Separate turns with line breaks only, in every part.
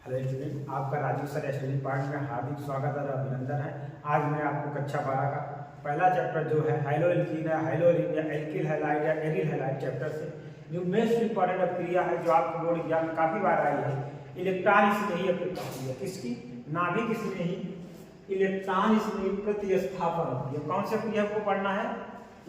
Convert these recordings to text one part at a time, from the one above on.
Hello student, आपका Rajiv sir study part में हार्दिक स्वागत और अभिनंदन है। आज मैं आपको कक्षा 12 का पहला चैप्टर जो है हाइलो एल्कीन है, हाइलो एरीन या एल्किल हैलाइड या एरिल हैलाइड चैप्टर से जो मोस्ट इंपॉर्टेंट अभिक्रिया है जो आपको बोर्ड एग्जाम में काफ़ी बार आई है। इलेक्ट्रॉन स्नेही अभिक्रिया है, किसकी? नाभिक स्नेही इलेक्ट्रॉन स्नेही प्रतिस्थापन। ये कौन सी क्रिया को पढ़ना है?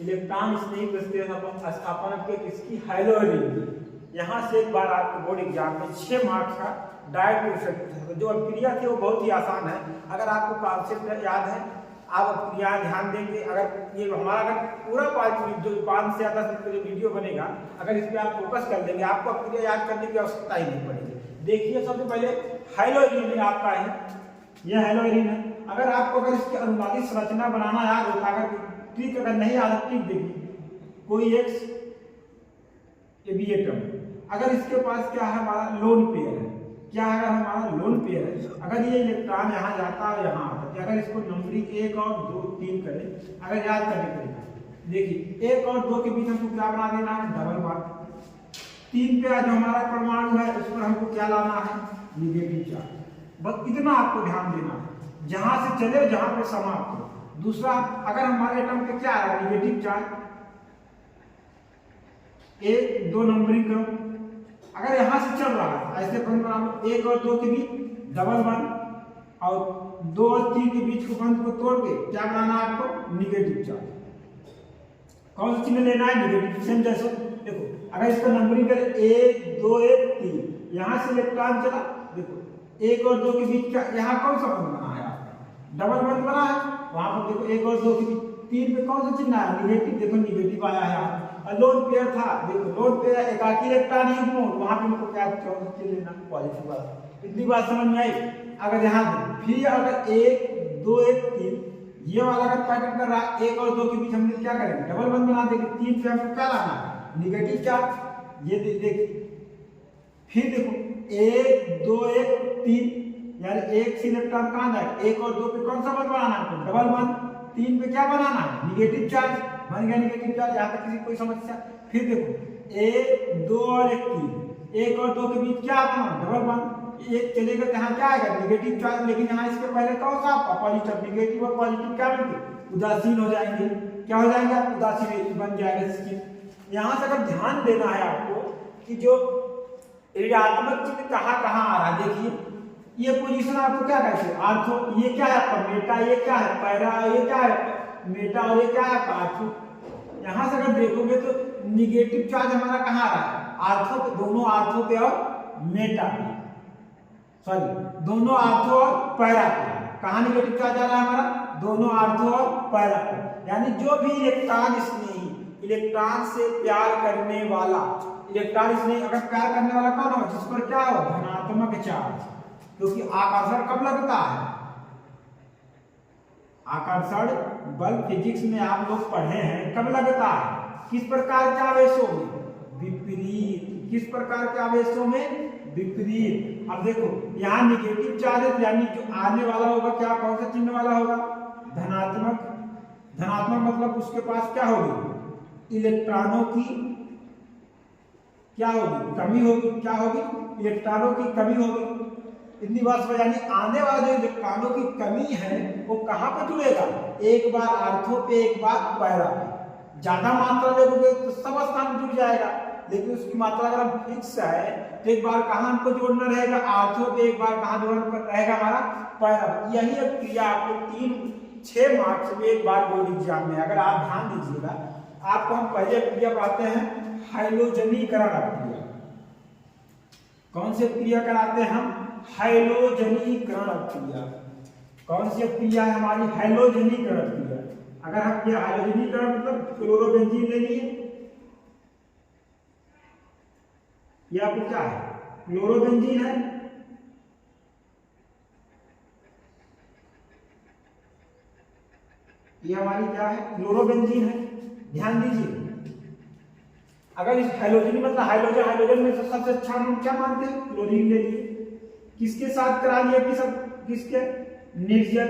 इलेक्ट्रॉन स्नेही प्रतिस्थापन के किसकी? हाइलो एरीन की। यहाँ से एक बार आपके बोर्ड एग्जाम में 6 मार्क्स का डायरेक्ट क्वेश्चन जो अभिक्रिया थी वो बहुत ही आसान है। अगर आपको कॉन्सेप्ट याद है, आप अभिक्रिया ध्यान देंगे। अगर ये हमारा अगर पूरा पार्ट जो 5 से 10 मिनट का जो वीडियो बनेगा, अगर इस पर आप फोकस कर लेंगे, आपको अभिक्रिया याद करने की आवश्यकता ही नहीं पड़ेगी। देखिए, सबसे पहले हाइलो एरीन आपका है, यह हाइलो एरीन है। अगर आपको अगर इसकी अनुवादित संरचना बनाना याद होता, अगर ट्रिक अगर नहीं याद, ट्रिक देखिए, कोई एक्स ये टर्म, अगर इसके पास क्या है, हमारा लोन पेयर है। क्या है? अगर हमारा लोन पेयर है, अगर ये इलेक्ट्रॉन यहाँ जाता है यहाँ आता है, अगर इसको नंबरिंग 1 और 2 3 करें, अगर याद करने के लिए देखिए 1 और 2 के बीच हमको क्या बना देना है? Double bond. 3 पे जो हमारा परमाणु है उस पर हमको क्या लाना है? Negative charge. बस इतना आपको ध्यान देना है, जहां से चले जहां पे समाप्त हो। दूसरा, अगर हमारे एटम पे क्या है? निगेटिव चार्ज, 1 2 नंबरिंग क्रम। अगर यहां से चल रहा है ऐसे बंद बना, 1 और 2 के बीच डबल बंद और 2 और 3 के बीच को बंद को तोड़ के क्या बनाना है आपको? Negative charge. कौन सा चिन्ह लेना है? निगेटिव। सेम जैसे देखो, अगर इसका नंबरिंग करें 1 2 1 3, यहां से इलेक्ट्रॉन चला, देखो 1 और 2 के बीच का यहाँ कौन सा बंद बना है? आपका डबल बंद बना है। वहां पर देखो 1 और 2 के बीच 3 पे कौन सा चिन्ह है? निगेटिव। देखो निगेटिव आया है। लोन पेयर था, देखो लोन पेयर एकाकी इलेक्ट्रॉन युग्म, वहां पे हमको क्या चिन्ह लेना? पॉजिटिव वाला। इतनी बात समझ में आई? अगर यहाँ फिर अगर 1 2 1 3 ये वाला अगर पैटर्न कर रहा है, 1 और 2 के बीच हमने क्या करेंगे? डबल बंद बना देंगे। 3 पे हमको क्या लाना है? Negative charge. ये देखिए, फिर देखो 1 2 1 3, यानी 1 से इलेक्ट्रॉन कहां जाए? 1 और 2 पे कौन सा बंद बनाना है? डबल बंद। 3 पे क्या बनाना है? Negative charge. बन गया निगेटिव चार्ज। यहाँ तक किसी कोई समस्या? फिर देखो 1 2 और 1 3, 1 और 2 के बीच क्या बना? डबल बंद। 1 चलेगा तो यहाँ क्या आएगा? Negative charge. लेकिन यहाँ इसके पहले कौन सा आपका? पॉजिटिव। निगेटिव और पॉजिटिव क्या बनेंगे? उदासीन हो जाएंगे। क्या हो जाएंगे? उदासीन बन जाएगा इसकी। यहाँ से अगर ध्यान देना है आपको कि जो ऋणात्मक चिन्ह कहाँ कहाँ आ रहा है, देखिए ये पोजीशन आपको क्या कहते हैं? आर्थो। ये क्या है आपका? मेटा। ये क्या है? पैरा। ये क्या है? मेटा। और ये क्या है? आर्थो। यहां से अगर देखोगे तो निगेटिव चार्ज हमारा कहाँ आ रहा है? आर्थो पे, दोनों आर्थो पे और मेटा पे, सॉरी दोनों आर्थो और पैरा पे। कहाँ निगेटिव चार्ज आ रहा है हमारा? दोनों आर्थो और पैरा पे। यानी जो भी इलेक्ट्रॉन स्नेही, इलेक्ट्रॉन से प्यार करने वाला, इलेक्ट्रॉन स्नेही अगर प्यार करने वाला कौन हो? जिस पर क्या हो? धनात्मक चार्ज। क्योंकि आकर्षण कब लगता है? आकर्षण बल फिजिक्स में आप लोग पढ़े हैं, कब लगता है? किस प्रकार के आवेशों में? विपरीत। किस प्रकार के आवेशों में? विपरीत। अब देखो यहाँ निगेटिव चार्ज, यानी जो आने वाला होगा क्या, कौन सा चिन्ह वाला होगा? धनात्मक। धनात्मक मतलब उसके पास क्या होगी? इलेक्ट्रॉनों की क्या होगी? कमी होगी। क्या होगी? इलेक्ट्रॉनों की कमी होगी। इतनी बात समझ, यानी आने वाला जो इलेक्ट्रॉनों की कमी है वो कहाँ पर जुड़ेगा? एक बार आर्थो पे, एक बार पैरा पे। ज्यादा मात्रा लोगे तो सब स्थान जुड़ जाएगा, लेकिन उसकी मात्रा अगर हम फिक्स है तो एक बार कहाँ हमको जोड़ना रहेगा? आर्थो पे। एक बार कहाँ जोड़ना रहेगा? हमारा पैरा पे। यही अब क्रिया आपको 6 मार्क्स में एक बार बोर्ड एग्जाम में, अगर आप ध्यान दीजिएगा, आपको हम पहले क्रिया पढ़ाते हैं हाइलोजनीकरण क्रिया। कौन सी क्रिया कराते हैं हम? हाइलोजनीकरण क्रिया। कौन सी क्रिया है हमारी? हाइलोजनीकरण क्रिया। अगर हम ये हाइलोजनीकरण मतलब क्लोरोबेंजीन ले लिए, ये आपको क्या है? क्लोरोबेंजीन है। ये हमारी क्या है? क्लोरोबेंजीन है। ध्यान दीजिए, अगर इस हाइलोजनी मतलब हाइड्रोजन, हाइड्रोजन में से सबसे अच्छा हम क्या मानते हैं? क्लोरीन ले लिए। किसके साथ करा लिया? कि सब किसके? निर्जन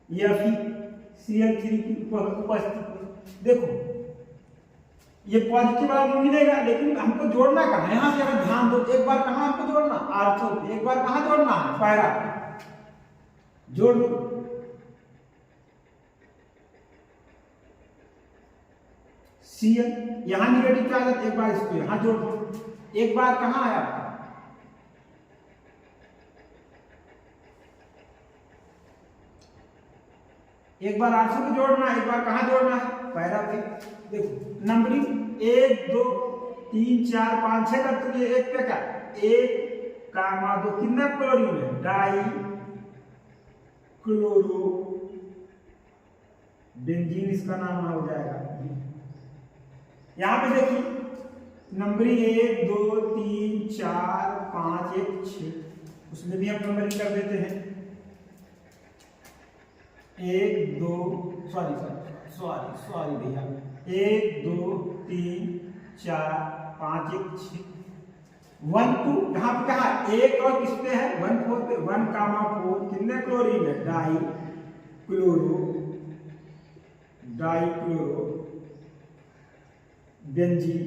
या फिर Cl3 की उपस्थिति में। देखो ये पॉजिटिव वाला भी मिलेगा, लेकिन हमको जोड़ना कहाँ है? यहाँ से अगर ध्यान दो, एक बार कहाँ हमको जोड़ना? आर्थो पे। एक बार कहाँ जोड़ना है? पैरा पे। जोड़ दो। Cl यहाँ निगेटिव चार्ज, एक बार इसको यहाँ जोड़ दो। एक बार कहाँ आया आपका? एक बार आर्थो पे जोड़ना है, एक बार कहाँ जोड़ना है? पैरा पे। देखो नंबरिंग 1 2 3 4 5 6 तक, तो ये एक पे क्या? 1 कामा 2 कितना क्लोरीन है? डाई क्लोरो बेंजीन इसका नाम हो जाएगा। यहां पे देखिए नंबरिंग 1 2 3 4 5 1 6, उसमें भी हम नंबरिंग कर देते हैं। 1 2 सॉरी भैया, 1 2 3 4 5 1 6 1 2, यहाँ पे कहा एक और किस पे है? 1 4 पे। 1 कामा 4 कितने क्लोरीन है? Die chloro benzene.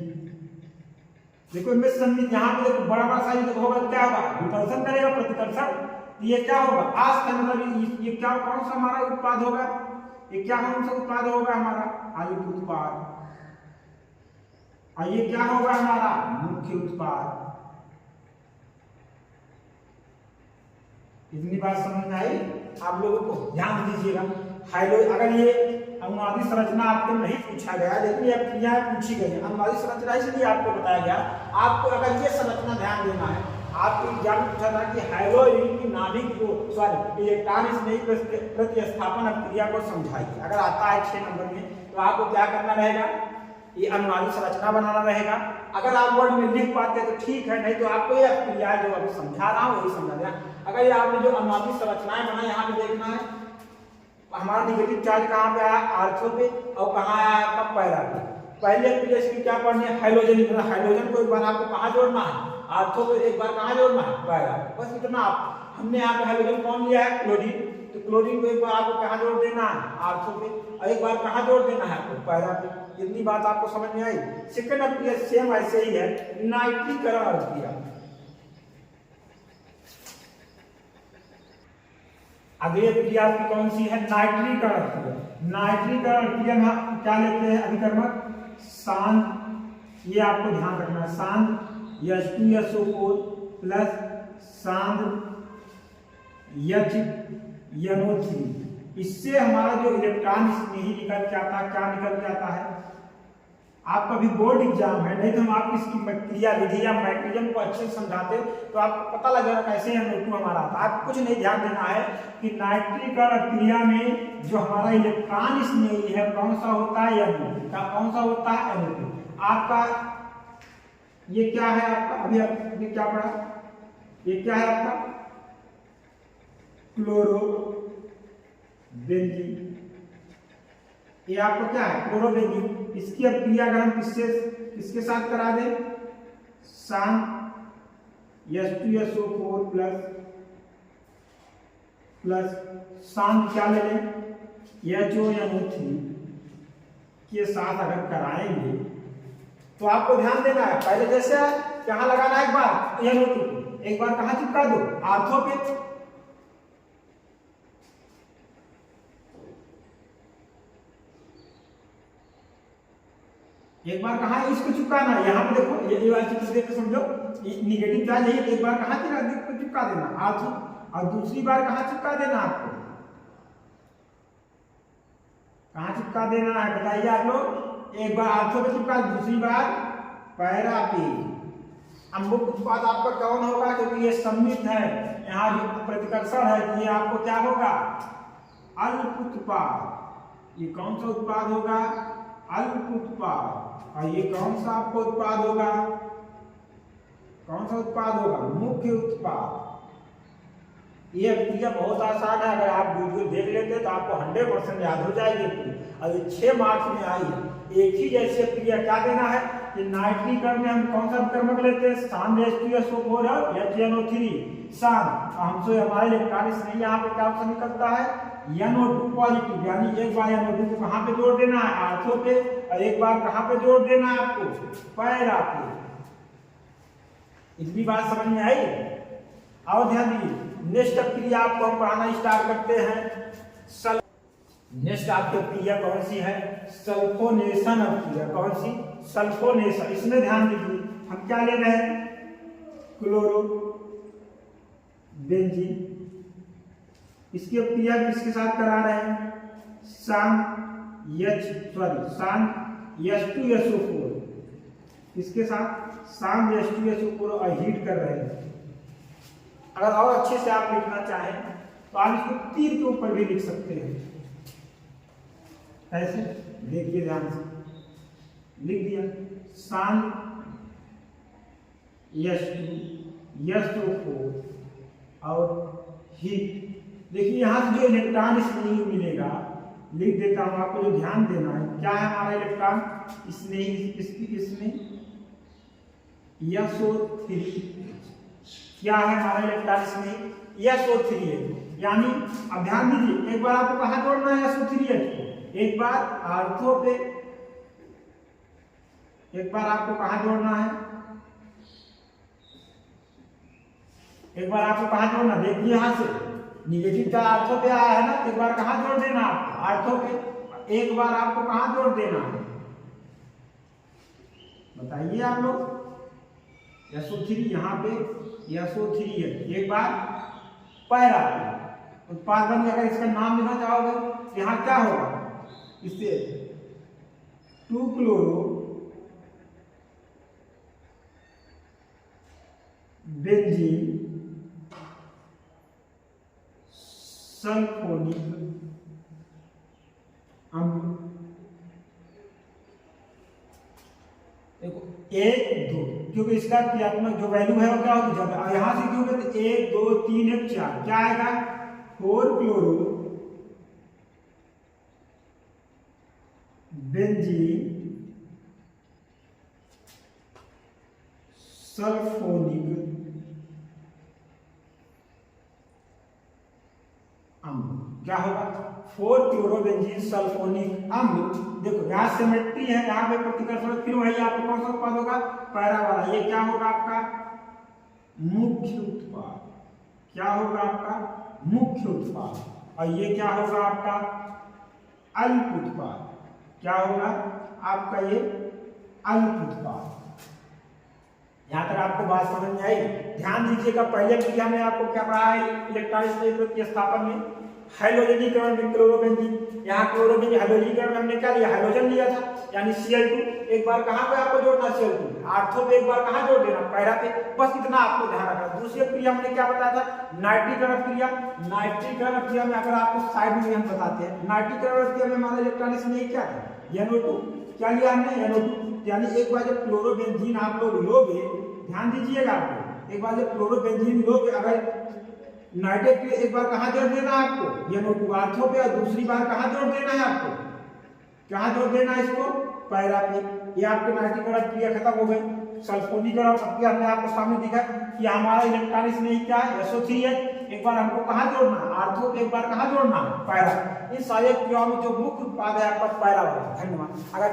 देखो इनमें सम्मिलित, यहाँ पे देखो बड़ा साइज होगा, क्या होगा? विकर्षण करेगा, प्रतिकर्षण। ये क्या होगा? आज का मतलब ये क्या, कौन सा हमारा उत्पाद होगा? ये क्या कौन सा उत्पाद होगा हमारा? आयुक्त उत्पाद। और ये क्या होगा हमारा? मुख्य उत्पाद। इतनी बात समझ में आई आप लोगों को? ध्यान दीजिएगा। अगर ये अनुवादी संरचना आपको नहीं पूछा गया, लेकिन ये क्रिया पूछी गई है, अनुवादी संरचना इसलिए आपको बताया गया। आपको अगर ये संरचना ध्यान देना है, आपको एग्जाम में पूछा था कि हाइड्रोजन की नाभिक को इलेक्ट्रॉन स्नेही प्रतिस्थापन क्रिया को समझाइए। अगर आता है 6 नंबर में, तो आपको क्या करना रहेगा? ये अनुवादी संरचना बनाना रहेगा। अगर आप वर्ड में लिख पाते हैं तो ठीक है, नहीं तो आपको ये क्रिया जो अभी समझा रहा हूँ वही समझा दिया। अगर ये आपने जो अनुवादी संरचनाएं बनाई, यहाँ पे देखना है हमारा निगेटिव चार्ज कहाँ पे आया? आर्थो पे। और कहाँ आया आपका? पैरा पे। पहले प्लेस की क्या पढ़नी है? हाइड्रोजन लिखना। हाइड्रोजन को एक बार आपको कहाँ जोड़ना है? आर्थो पे। एक बार कहाँ जोड़ना है? पैरा। बस इतना। आप हमने यहाँ पे हाइड्रोजन कौन लिया है? क्लोरीन। तो क्लोरीन को एक बार आपको कहाँ जोड़ देना है? आर्थो पे। और एक बार कहाँ जोड़ देना है आपको? पैरा पे। इतनी बात आपको समझ में आई? सेकेंड अप्रिया सेम ऐसे ही है, नाइट्रीकरण अभिक्रिया। अगली अभिक्रिया आपकी कौन सी है? नाइट्रीकरण अभिक्रिया। नाइट्रीकरण अभिक्रिया में क्या लेते हैं? अभिकर्मक सांद्र, ये आपको ध्यान रखना है, सांद्र H2SO4 प्लस सांद्र HNO3। इससे हमारा जो इलेक्ट्रॉन स्नेही निकल के आता है, क्या निकल के आता है? आपका भी बोर्ड एग्जाम है, नहीं तो हम आपकी इसकी क्रिया विधि या मैकेनिज्म को अच्छे से समझाते तो आपको पता लग जाएगा कैसे NO2 हमारा आता है। आपको कुछ नहीं ध्यान देना है कि नाइट्रीकरण क्रिया में जो हमारा इलेक्ट्रॉन स्नेही है कौन सा होता है? NO2। कौन सा होता है? NO2। आपका ये क्या है? आपका अभी आपने क्या पढ़ा? ये क्या है आपका? Chloro benzene. ये आपको क्या है? क्लोरोबेंजीन। इसकी अब क्रिया अगर हम किसके साथ करा दें? सांद्र H2SO4 प्लस सांद्र क्या ले लें? HNO3 के साथ अगर कराएंगे तो आपको ध्यान देना है, पहले जैसे कहाँ लगाना है? एक बार NO2, एक बार कहाँ चिपका दो? आर्थो पे। एक बार कहाँ इसको चिपकाना है? यहाँ पे देखो, ये वाला चित्र देख के समझो, निगेटिव चार्ज यही। एक बार कहाँ चिपका देना? आर्थो। और दूसरी बार कहाँ चिपका देना आपको? कहाँ चिपका देना है बताइए आप लोग? एक बार आर्थो पे चिपका, दूसरी बार पैरा पे। अब मुख्य उत्पाद आपका कौन होगा? क्योंकि ये सम्मिलित है, यहाँ जो प्रतिकर्षण है, ये आपको क्या होगा? अल्प उत्पाद। ये कौन सा उत्पाद होगा? अल्प उत्पाद। और ये कौन सा आपको उत्पाद होगा? कौन सा उत्पाद होगा? मुख्य उत्पाद। ये अभिक्रिया बहुत आसान है, अगर आप वीडियो देख लेते तो आपको 100% याद हो जाएगी। और ये 6 मार्क्स में आई है। एक ही जैसी अभिक्रिया क्या देना है कि नाइट्रीकरण में हम कौन सा अभिकर्मक लेते हैं? सांद्र H2SO4 और HNO3 सांद्र। हमसे हमारे इलेक्ट्रॉन स्नेही यहाँ पे क्या निकलता है? NO2 पॉजिटिव, यानी एक बार NO2 को कहाँ पे जोड़ देना है, आर्थो पे, और एक बार कहाँ पे जोड़ देना है आपको, पैरा पे। इतनी बात समझ में आई। और ध्यान दीजिए, नेक्स्ट क्रिया आपको हम पढ़ाना स्टार्ट करते हैं। नेक्स्ट आपकी क्रिया कौन सी है, सल्फोनेशन क्रिया। कौन सी, सल्फोनेशन। इसमें ध्यान दीजिए, हम क्या ले रहे हैं, क्लोरो बेंजीन। इसकी क्रिया किसके साथ करा रहे हैं, शान H2SO4, इसके साथ शान H2SO4 और हीट कर रहे हैं। अगर और अच्छे से आप लिखना चाहें तो आप इसको तीर के ऊपर भी लिख सकते हैं। ऐसे देखिए ध्यान से, लिख दिया शान H2SO4 और हीट। देखिए यहाँ से जो इलेक्ट्रॉन इसमें मिलेगा, लिख देता हूँ, आपको जो ध्यान देना है, क्या है हमारा इलेक्ट्रॉन इसमें SO3। क्या है हमारा इलेक्ट्रॉन इसमें, SO3 है। यानी अब ध्यान दीजिए, एक बार आपको कहाँ जोड़ना है SO3H को, एक बार आर्थो पे, एक बार आपको कहाँ जोड़ना है, एक बार आपको कहाँ जोड़ना, देखिए यहाँ से निगेटिव चार्ज आर्थो पे आया है ना, एक बार कहाँ जोड़ देना आपको, आर्थो पे। एक बार आपको कहाँ जोड़ देना है, बताइए आप लोग। SO3 यहाँ पे SO3 है, एक बार पैरा पे उत्पाद बन गया। अगर इसका नाम लेना चाहोगे तो यहाँ क्या होगा, इससे 2 क्लोरो बेंजीन सल्फोनिक अम्ल। देखो 1 2, क्योंकि इसका क्रियात्मक जो वैल्यू है वो क्या होगी, जब यहां से क्यों कहते 1 2 3 1 4, क्या आएगा 4 क्लोरो बेंजीन सल्फोनिक अम्ल। क्या होगा, 4 क्लोरोबेंजीन सल्फोनिक अम्ल। देखो यहाँ सिमेट्री है, यहाँ पे प्रतिकर्षण, फिर वही आपको कौन सा उत्पाद होगा, पैरा वाला। ये क्या होगा आपका मुख्य उत्पाद, क्या होगा आपका मुख्य उत्पाद, और ये क्या होगा आपका अल्प उत्पाद। क्या होगा आपका ये अल्प उत्पाद। यहाँ तक आपको बात समझ में आई। ध्यान दीजिएगा, पहले क्रिया में आपको क्या पढ़ा है, इलेक्ट्रॉनिक के स्थापन में हाइड्रोजनीकरण में क्लोरोबेंजीन। यहाँ क्लोरोबेंजीन हाइड्रोजनीकरण में हमने क्या लिया, हाइड्रोजन लिया था, यानी Cl2। एक बार कहाँ पे आपको जोड़ना, Cl2 आर्थो पे, एक बार कहाँ जोड़ देना, पैरा पे। बस इतना आपको ध्यान रखना। दूसरी क्रिया हमने क्या बताया था, नाइट्रीकरण क्रिया। नाइट्रीकरण क्रिया में अगर आपको साइड में हम बताते हैं, नाइट्रीकरण क्रिया में हमारा इलेक्ट्रॉनिक्स में क्या था, NO2। क्या लिया हमने, NO2। यानी एक बार जब क्लोरोबेंजीन आप लोग लोगे, ध्यान दीजिएगा आपको, एक बार जब क्लोरोबेंजीन लोगे, अगर नाइट्रेट के एक बार कहाँ जोड़ देना है आपको, NO2 आर्थो पे, और दूसरी बार कहाँ जोड़ देना है आपको, कहाँ जोड़ देना है इसको, पैरा पे। ये आपके नाइट्रीकरण क्रिया खत्म हो गई। सल्फोनीकरण क्रिया हमने आपको सामने दिखा कि हमारा इलेक्ट्रॉनिक्स में क्या है, SO3 है। एक बार हमको कहाँ जोड़ना है, आर्थो पे, एक बार कहाँ जोड़ना है, पैरा। इन सारे क्रियाओं में जो मुख्य उत्पाद है आपका पैरा वाला। धन्यवाद। अगर